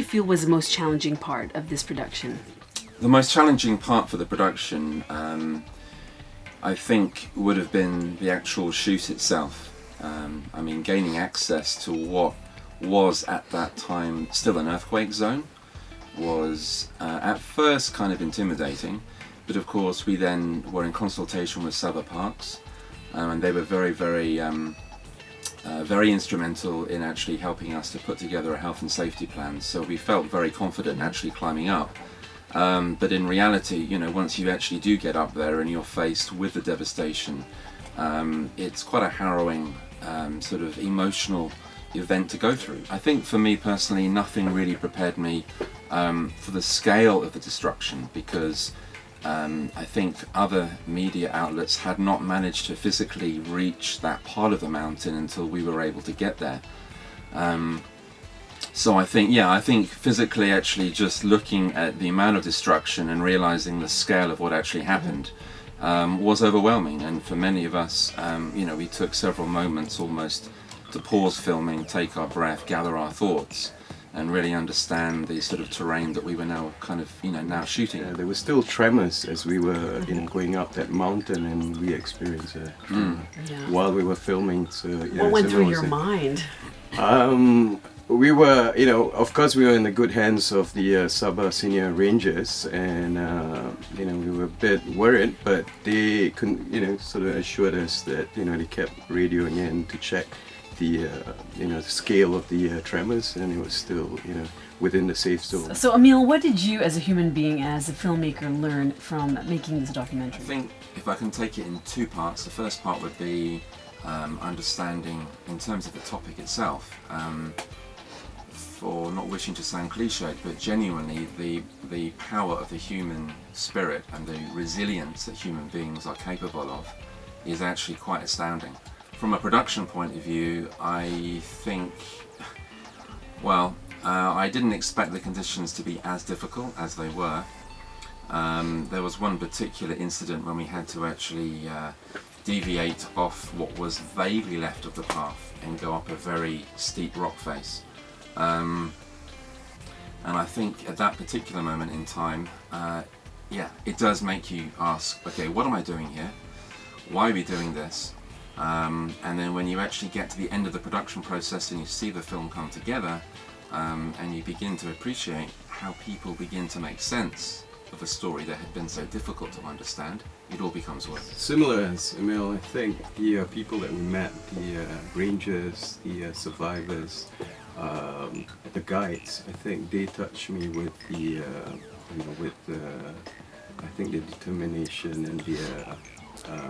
feel was the most challenging part of this production? The most challenging part for the production, I think, would have been the actual shoot itself. I mean, gaining access to what was at that time still an earthquake zone was at first kind of intimidating, but of course we then were in consultation with Sabah Parks, and they were very, very instrumental in actually helping us to put together a health and safety plan. So we felt very confident actually climbing up. But in reality, you know, once you actually do get up there and you're faced with the devastation, it's quite a harrowing sort of emotional event to go through. I think for me personally, nothing really prepared me for the scale of the destruction, because I think other media outlets had not managed to physically reach that part of the mountain until we were able to get there. So I think physically actually just looking at the amount of destruction and realizing the scale of what actually happened was overwhelming. And for many of us, you know, we took several moments almost to pause filming, take our breath, gather our thoughts, and really understand the sort of terrain that we were now kind of, you know, now shooting. There were still tremors as we were, you know, going up that mountain, and we experienced it while we were filming. So yeah, what went through your mind? We were, you know, of course we were in the good hands of the Sabah senior rangers, and you know, we were a bit worried, but they couldn't, you know, sort of assured us that, you know, they kept radioing in to check the you know, the scale of the tremors, and it was still, you know, within the safe zone. So Emile, what did you as a human being, as a filmmaker, learn from making this documentary? I think if I can take it in two parts, the first part would be understanding in terms of the topic itself, for not wishing to sound cliched, but genuinely the power of the human spirit and the resilience that human beings are capable of is actually quite astounding. From a production point of view, I think, well, I didn't expect the conditions to be as difficult as they were. There was one particular incident when we had to actually deviate off what was vaguely left of the path and go up a very steep rock face. And I think at that particular moment in time, yeah, it does make you ask, okay, what am I doing here? Why are we doing this? And then when you actually get to the end of the production process and you see the film come together, and you begin to appreciate how people begin to make sense of a story that had been so difficult to understand, it all becomes worth it. Similar as Emile, I think the people that we met, the rangers, the survivors, the guides, I think they touched me with the, you know, with I think the determination and the,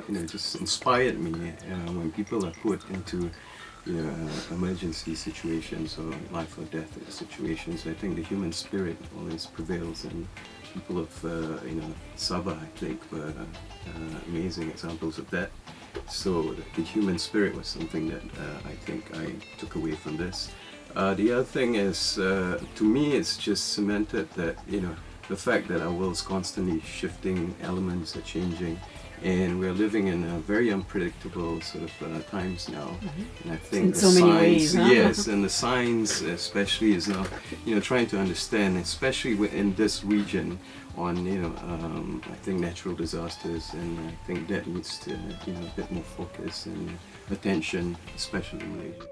you know, just inspired me when people are put into, you know, emergency situations or life or death situations. I think the human spirit always prevails, and people of, you know, Sabah, I think, were amazing examples of that. So the human spirit was something that I think I took away from this. The other thing is, to me, it's just cemented that, you know, the fact that our world's constantly shifting, elements are changing, and we're living in a very unpredictable sort of times now. And I think in the so many ways, science, huh? yes, and the science especially is now, you know, trying to understand, especially in this region, on, you know, I think natural disasters, and I think that needs to, you know, a bit more focus and attention, especially in Malaysia.